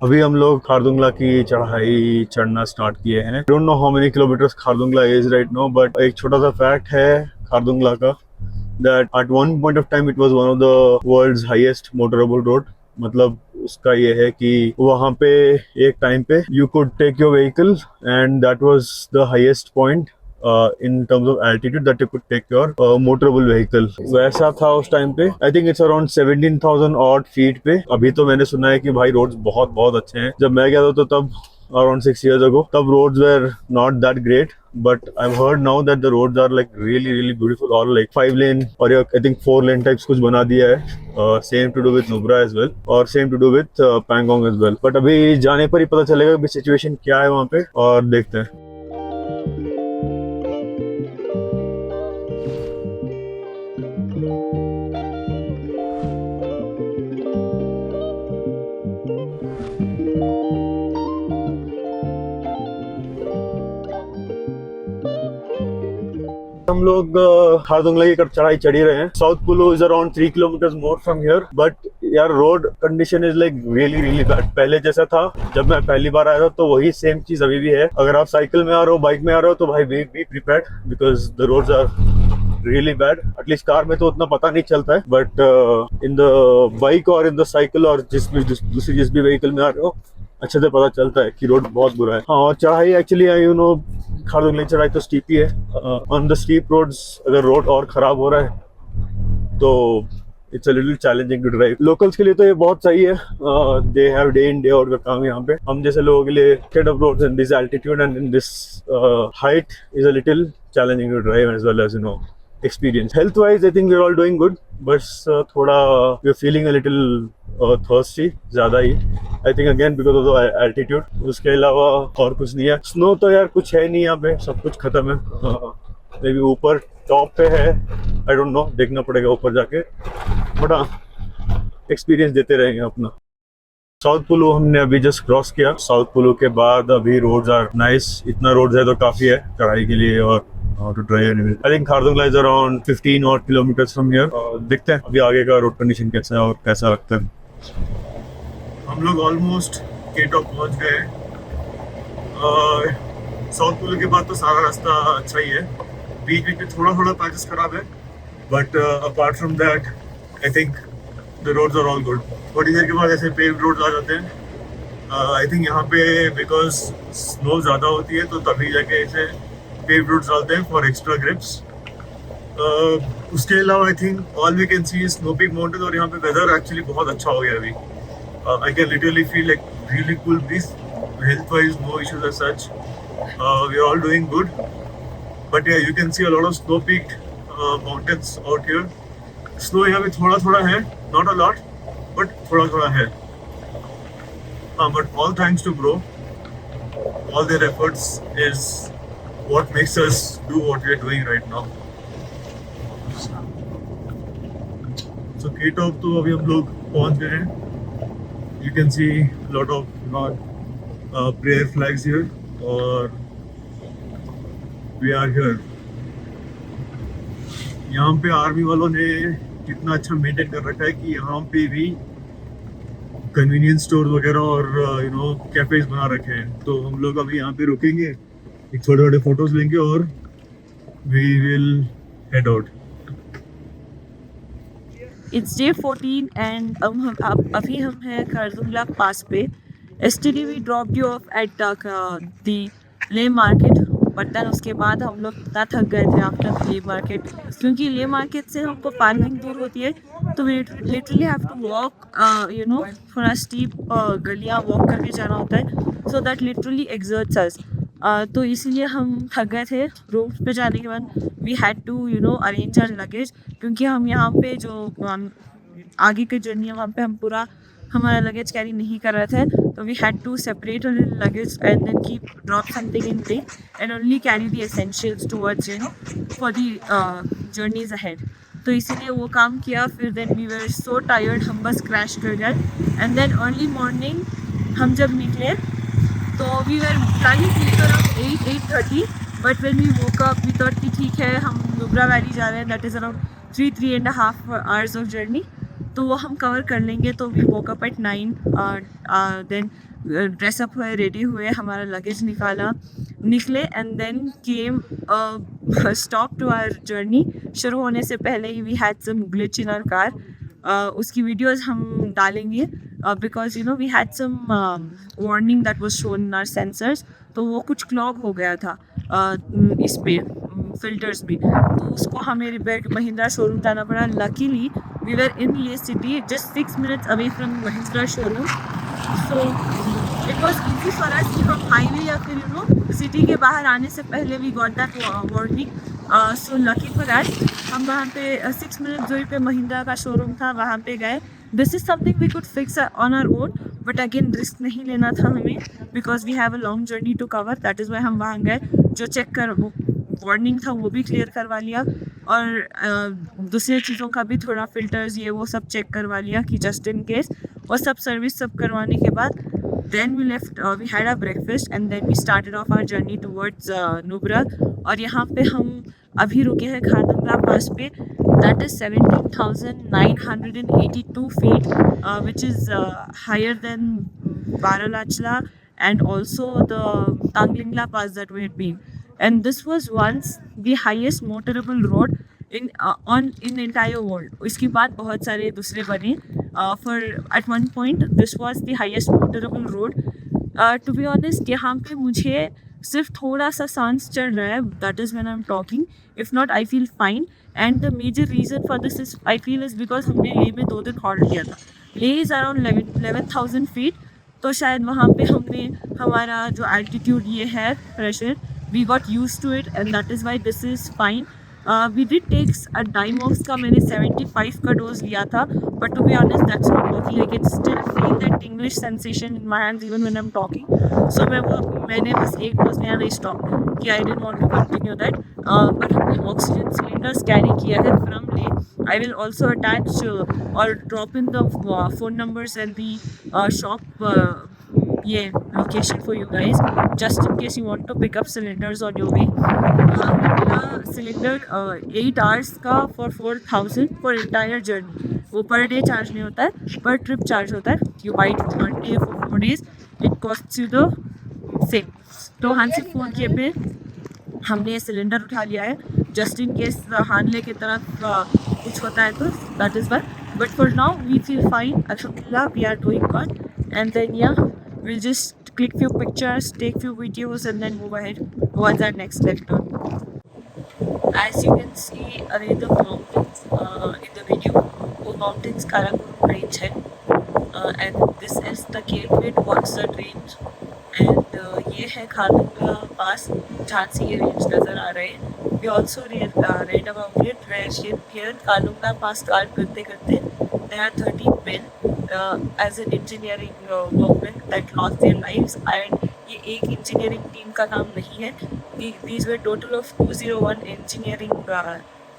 अभी हम लोग खारदुंगला की चढ़ाई चढ़ना स्टार्ट किए हैं। Don't know how many kilometres Khardungla is right no, but एक छोटा सा फैक्ट है खारदुंगला का, that at one point of time it was one of the world's highest motorable road. मतलब उसका ये है कि वहां पे एक टाइम पे you could take your vehicle and that was the highest point in terms of altitude that you could take your motorable vehicle। वैसा था उस टाइम पे। I think it's around 17,000 odd feet पे। अभी तो मैंने सुना है कि भाई रोड्स बहुत बहुत अच्छे हैं। जब मैं गया था तो तब around 6 years ago, तब roads were not that great, but I've heard now that the roads are like really beautiful, or like 5 lane or I think 4 lane types कुछ बना दिया है। Same to do with Nubra as well, और same to do with Pangong as well। But अभी जाने पर ही पता चलेगा कि सिचुएशन क्या है वहाँ पे, और देखते हैं। हम लोग खारदुंगला की चढ़ाई चढ़ी रहे हैं। South Pullu is around 3 kilometre more from here, but यार road condition is like really bad. पहले जैसा था जब मैं पहली बार आया था, तो वही सेम चीज अभी भी है। अगर आप साइकिल में आ रहे हो, बाइक में आ रहे हो, तो भाई be prepared, because the roads are really bad. At least car में तो उतना पता नहीं चलता है, बट इन द बाइक और इन द साइकिल और जिस भी व्हीकल में आ रहे हो, अच्छे से पता चलता है कि रोड बहुत बुरा है। हाँ, और चढ़ाई एक्चुअली यू नो खारदुंगला की चढ़ाई तो स्टीप ही है। ऑन द स्टीप रोड्स अगर रोड और खराब हो रहा है तो it's a little challenging to drive. Locals के लिए तो ये बहुत सही है। They have day in day out का काम यहाँ पे। हम जैसे लोगों के लिए kind of roads in this altitude and in this height is a little challenging to drive, as well as you know experience. Health wise I think we're all doing good, बस थोड़ा we're feeling a little thirsty ज़्यादा ही। I think again because of the altitude। उसके अलावा और कुछ नहीं है। Snow तो यार कुछ है नहीं यहाँ पे, सब कुछ खत्म है। मे बी ऊपर टॉप पे है, आई डोंट नो, देखना पड़ेगा ऊपर जाके। बट हाँ, एक्सपीरियंस देते रहेंगे अपना। साउथ पुलू हमने अभी जस्ट क्रॉस किया। साउथ पुलू के बाद अभी रोड्स आर नाइस। इतना रोड्स है तो काफी है चढ़ाई के लिए और to drive. I think Khardungla is around 15 और किलोमीटर्स फ्रॉम हियर। देखते हैं अभी आगे का रोड कंडीशन कैसा है और कैसा लगता है। हम लोग ऑलमोस्ट केटॉप पहुंच गए। साउथ पुलू के बाद तो सारा रास्ता अच्छा ही है। बीच में थोड़ा पैचेस खराब है, but apart from that I think the roads are all good. थोड़ी देर के बाद ऐसे पेव्ड रोड्स आ जाते हैं। आई थिंक यहाँ पे बिकॉज स्नो ज़्यादा होती है तो तभी जाके ऐसे पेव्ड रोड्स डालते हैं फॉर एक्स्ट्रा ग्रिप्स। उसके अलावा I think all we can see is snow peak mountain, और यहाँ पे वेदर एक्चुअली बहुत अच्छा हो गया अभी। I can literally feel like really cool breeze. Health-wise, no issues as such. We are all doing good. But yeah, you can see a lot of snow-peaked mountains out here. Snow यहाँ पे थोड़ा है, not a lot, but थोड़ा है. But all thanks to Bro, all their efforts is what makes us do what we are doing right now. So K-top तो अभी हम लोग पहुँच गए हैं। You can see a lot of prayer flags here, और we are here। यहाँ पे आर्मी वालों ने कितना अच्छा मेंटेन कर रखा है कि यहाँ पे भी कन्वीनियंस स्टोर वगैरह और यू नो कैफेज बना रखे हैं। तो हम लोग अभी यहाँ पे रुकेंगे, एक छोटे फोटोज लेंगे और we will head out। It's day 14 and अभी हम हैं खारदुंगला पास पे। Yesterday we dropped you off at the ले मार्केट, बट देन उसके बाद हम लोग इतना थक गए थे आफ्टर ले मार्केट, क्योंकि ले मार्केट से हमको पार्किंग दूर होती है, तो we literally have to walk you know थोड़ा स्टीप गलियाँ वॉक करके जाना होता है, so that literally exerts us. तो इसीलिए हम थक गए थे। रोड पे जाने के बाद we had to you know arrange our luggage, क्योंकि हम यहाँ पे जो आगे की जर्नी है वहाँ पे हम पूरा हमारा लगेज कैरी नहीं कर रहे थे, तो we had to separate our luggage and then keep drop something in play and only carry the essentials towards in for the journeys ahead. तो इसीलिए वो काम किया। फिर then we were so tired, हम बस क्रैश कर गए। एंड देन अर्ली मॉर्निंग हम जब निकले तो we were planning to leave around 8:30, but when we woke up we thought कि ठीक है हम नुब्रा वैली जा रहे हैं, that is around 3.5 hours of journey, तो वो हम कवर कर लेंगे। तो we woke up at 9, then dress up हुए, रेडी हुए, हमारा लगेज निकाला, निकले and then came stop to our journey. शुरू होने से पहले ही we had some glitch in our car. उसकी वीडियोस हम डालेंगे because you know we had some warning that was shown in our sensors. तो वो कुछ क्लॉग हो गया था इस पे फिल्टर्स भी, तो उसको हमें रिपेयर महिंद्रा शोरूम जाना पड़ा। लकीली वी वर इन ले city just 6 minutes away from Mahindra showroom, so it was easy for us कि हम हाईवे या फिर यू नो सिटी के बाहर आने से पहले we got that warning. So lucky for that हम वहाँ पे 6 minutes दूरी पे महिंद्रा का शोरूम था, वहाँ पे गए। This is something we could fix on our own, but again risk नहीं लेना था हमें because we have a long journey to cover. That is why हम वहाँ गए, जो चेक कर वो वार्निंग था वो भी क्लियर करवा लिया, और दूसरी चीज़ों का भी थोड़ा फिल्टर्स ये वो सब चेक करवा लिया कि जस्ट इन केस। और सब सर्विस सब करवाने के बाद then we left, we had a breakfast and then we started off our journey towards Nubra. और यहाँ पे हम अभी रुके हैं खारदुंगला पास पे। That is 17,982 feet which is higher than Baralachla and also the Tanglingla pass that we had been. And this was once the highest motorable road in entire world. इसके बाद बहुत सारे दूसरे बने, for at one point this was the highest motorable road. To be honest यहाँ पे मुझे सिर्फ थोड़ा सा सांस चढ़ रहा है, that is when I'm talking. If not I feel fine, and the major reason for this is I feel is because हमने लेह में 2 दिन हॉल्ट किया था। लेह इज़ अराउंड 11,000 feet, तो शायद वहाँ पे हमने हमारा जो एल्टीट्यूड ये है pressure, we got used to it and that is why this is fine. We did take a Dymox का मैंने 75 का डोज लिया था, but to be honest that's not working. I can still feel that tingling sensation in my hands even when I'm talking. So मैंने बस एक dose नया नहीं स्टॉप कि I didn't want to continue that. But हमने oxygen cylinders carry किया है from Leh. I will also attach or drop in the phone numbers and the shop ये location for you guys just in case you want to pick up cylinders on your way. मेरा cylinder 8 hours का for 4,000 for entire journey. वो per day charge नहीं होता है, पर trip charge होता है. You buy it for 1 day for 4 days, it costs you the same. तो हांसी 4K पे हमने ये सिलेंडर उठा लिया है जस्ट इन केस हानले की तरफ कुछ होता है तो that is why. But for now we feel fine, अल्हम्दुलिल्लाह we are doing good. And then yeah we'll just click few pictures, take few videos and then move ahead towards our next lecture. As you can see the mountains in the video, वो mountains Karakoram range है, and this is the gateway towards the range. And ये है खारदुंगला पास जहाँ से ये range नज़र आ रहे हैं. We also read about it where here Khardungla pass start करते करते there are 13 men as an engineering workmen that lost their lives. And ये एक engineering team का काम नहीं है. These were total of 201 engineering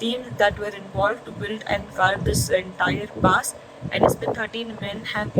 teams that were involved to build and carve this entire pass. And it's been 13 men have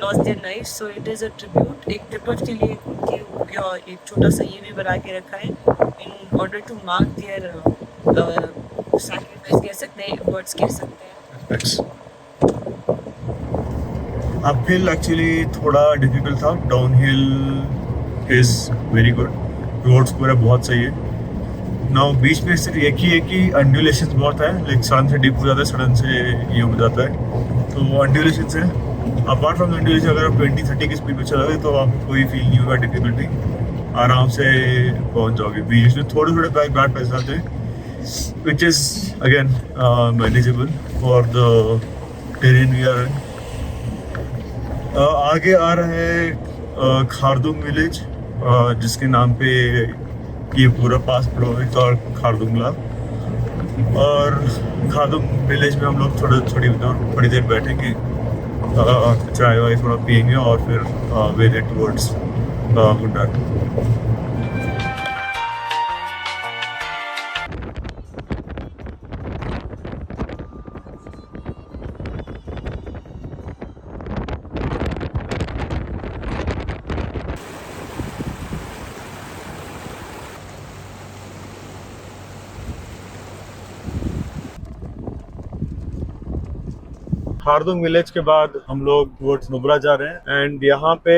lost their lives. So it is a tribute. एक tribute के लिए उनके एक छोटा सा ये भी बना के रखा है in order to mark their sacrifice कह सकते हैं, words कह सकते हैं. अपहिल एक्चुअली थोड़ा डिफिकल्ट था, downhill is very good, roads पूरा बहुत सही है. नाउ बीच में सिर्फ एक ही अंडुलेशन बहुत है, लाइक सडन से डिप हो जाता है, सडन से ये हो जाता है, तो वो अंडुलेशन है. अपार्ट फ्रॉम अंडुलेशन अगर आप 20-30 की स्पीड में चलोगे तो आपको कोई फील नहीं होगा डिफिकल्टी, आराम से पहुंच जाओगे. बीच में थोड़े बैड पैसे आते हैं which is again manageable for the terrain we are. आगे आ रहा है खारदुंग विलेज, जिसके नाम पे ये पूरा पास प्रभावित और खारदुंगला. और खारदुंग विलेज में हम लोग थोड़ी देर बैठेंगे, चाय वाय थोड़ा पियेंगे और फिर वेदे टुवर्ड्स गुंडा. खारदुंग विलेज के बाद हम लोग टुवर्ड्स नुब्रा जा रहे हैं एंड यहाँ पे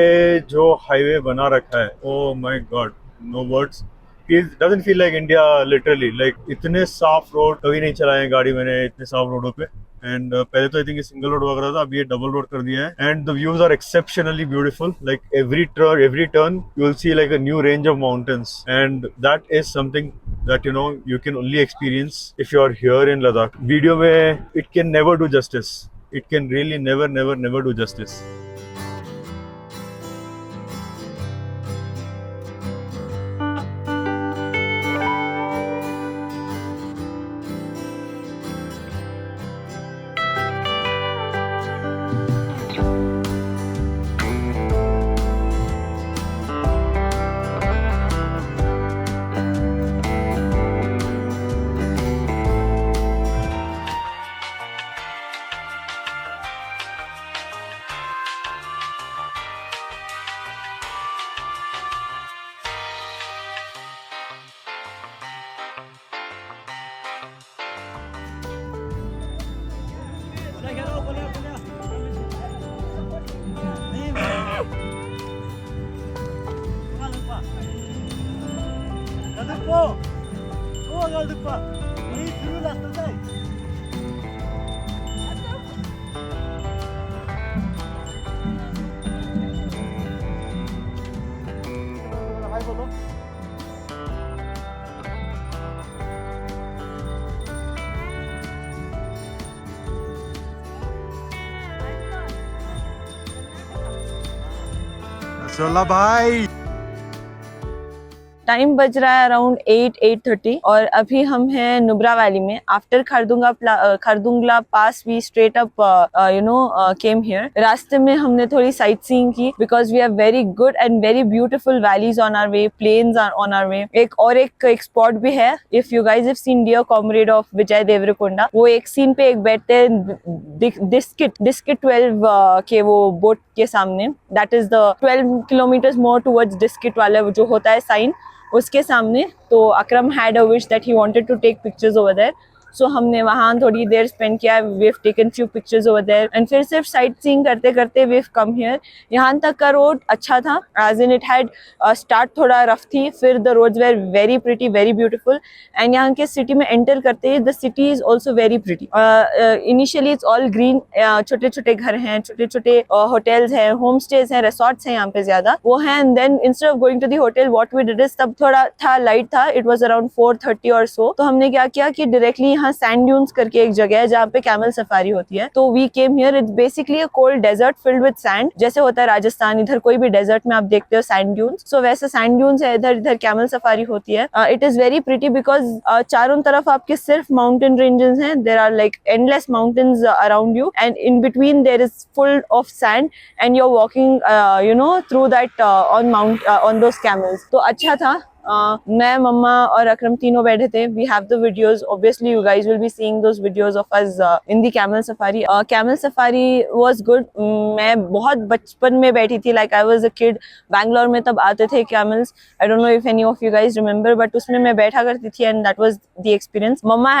जो हाईवे बना रखा है, oh my God, no words. It doesn't feel like India literally, like इतने साफ रोड कभी नहीं चलाए हैं गाड़ी मैंने इतने साफ रोडों पे। एंड पहले तो आई थिंक सिंगल रोड वगैरह था, अभी ये डबल रोड कर दिया है and the views are exceptionally beautiful. Like every turn you will see like a new range of mountains and that is something that you can only experience if you are here in Ladakh. Video में it can never do justice. It can really never do justice. चला भाई। Time बज रहा है around 8:30 और अभी हम हैं नुब्रा वैली में। After Khardungla pass we straight up came here. रास्ते में हमने थोड़ी साइट सीइंग की because we have very good and very beautiful valleys on our way, plains are on our way. एक स्पॉट भी है, if you guys have seen Dear Comrade of Vijay Deverakonda, वो एक सीन पे एक बैठते हैं डिस्किट 12 के वो बोट के सामने। That is the 12 kilometres more towards Diskit वाला जो होता है साइन, उसके सामने। तो Akram had a wish that he wanted to take pictures over there, so हमने वहाँ थोड़ी देर स्पेंड किया। We have taken few pictures over there and फिर सिर्फ साइट सीइंग करते करते वी हैव कम हियर। यहाँ तक का रोड अच्छा था, as in it had start थोड़ा रफ थी, फिर the roads were very pretty, very beautiful. And यहाँ के सिटी में एंटर करते ही the city is also very pretty. Initially it's all green, छोटे छोटे घर हैं, छोटे छोटे होटल्स हैं, होम स्टेज हैं, रिसोर्ट्स हैं यहाँ पे ज्यादा वो हैं। And then instead of going to the hotel what we did is, तब थोड़ा था लाइट था, इट वाज अराउंड 4:30 और सो। तो हमने क्या किया कि डायरेक्टली यहाँ सैंड ड्यून्स करके एक जगह है जहाँ पे कैमल सफारी होती है, तो we came here. It's basically a cold desert filled with sand, जैसे होता है राजस्थान, इधर कोई भी डेजर्ट में आप देखते हो सैंड ड्यून्स, सो वैसे सैंड ड्यून्स है इधर। इधर कैमल सफारी होती है। It is very pretty because चारों तरफ आपके सिर्फ माउंटेन रेंजेस हैं। There are like endless mountains around you and in between there is full of sand and you are walking through that on those camels. तो अच्छा था। मैं, मम्मा और अकरम तीनों बैठे थे। We have the videos, obviously you guys will be seeing those videos of us in the camel safari. Camel safari was good. मैं बहुत बचपन में बैठी थी, like I was a kid. Bangalore में तब आते थे camels, I don't know if any of you guys remember, but उसमें मैं बैठा करती थी and that was the experience. Mamma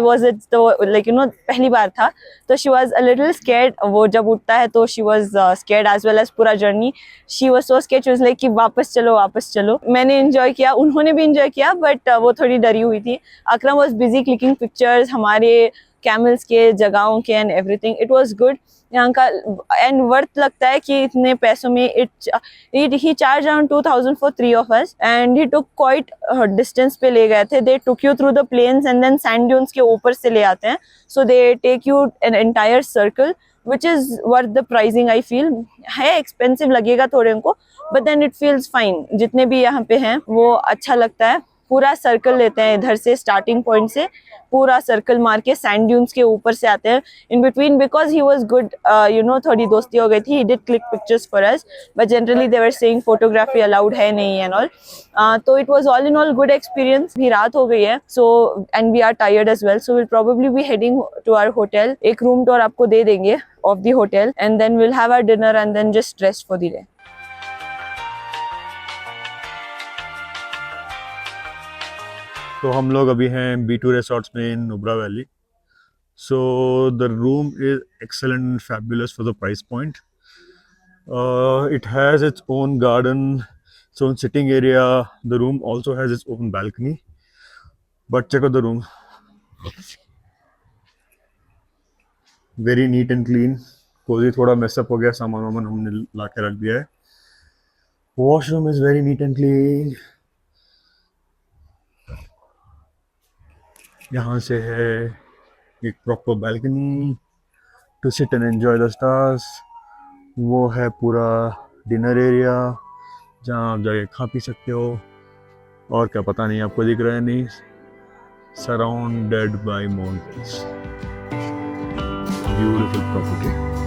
was it like पहली बार था, तो she was a little scared. वो जब उठता है तो she was scared as well as पूरा journey. She was so scared, she was like कि वापस चलो। मैंने एंजॉय किया, उन्होंने भी एंजॉय किया, बट वो थोड़ी डरी हुई थी। अकरम वाज बिजी क्लिकिंग पिक्चर्स हमारे कैमल्स के, जगहों के and everything. It was good यहाँ का एंड वर्थ लगता है कि इतने पैसों में ही charge around 2000 for 3 of us and he took quite distance पे ले गए थे। They took you through the plains and then sand dunes के ऊपर से ले आते हैं, so they take you an entire circle which is worth the pricing I feel। है एक्सपेंसिव लगेगा थोड़े उनको, but then it feels fine। जितने भी यहाँ पे हैं वो अच्छा लगता है। पूरा सर्कल लेते हैं इधर से, स्टार्टिंग पॉइंट से पूरा सर्कल मार के सैंड ड्यून्स के ऊपर से आते हैं in between. Because he was good, थोड़ी दोस्ती हो गई थी। He did click pictures for us, but generally they were saying photography allowed है नहीं एंड ऑल। तो it was all in all good experience. भी रात हो गई है, so and we are tired as well, so will probably be heading to our hotel. एक room tour आपको दे देंगे of the hotel and then will have our dinner and then just rest for the day. तो हम लोग अभी हैं B2 resorts में in Nubra valley. So the room is excellent and fabulous for the price point. It has its own garden, its own sitting area. The room also has its own balcony. But check out the room. Very neat and clean. Cozy थोड़ा mess up हो गया, सामान वामान हमने ला के रख दिया है. Washroom is very neat and clean. यहाँ से है एक proper balcony to sit and enjoy the stars. वो है पूरा डिनर एरिया जहाँ आप जाके खा पी सकते हो. और क्या पता नहीं आपको दिख रहा है नहीं. Surrounded by mountains. Beautiful property.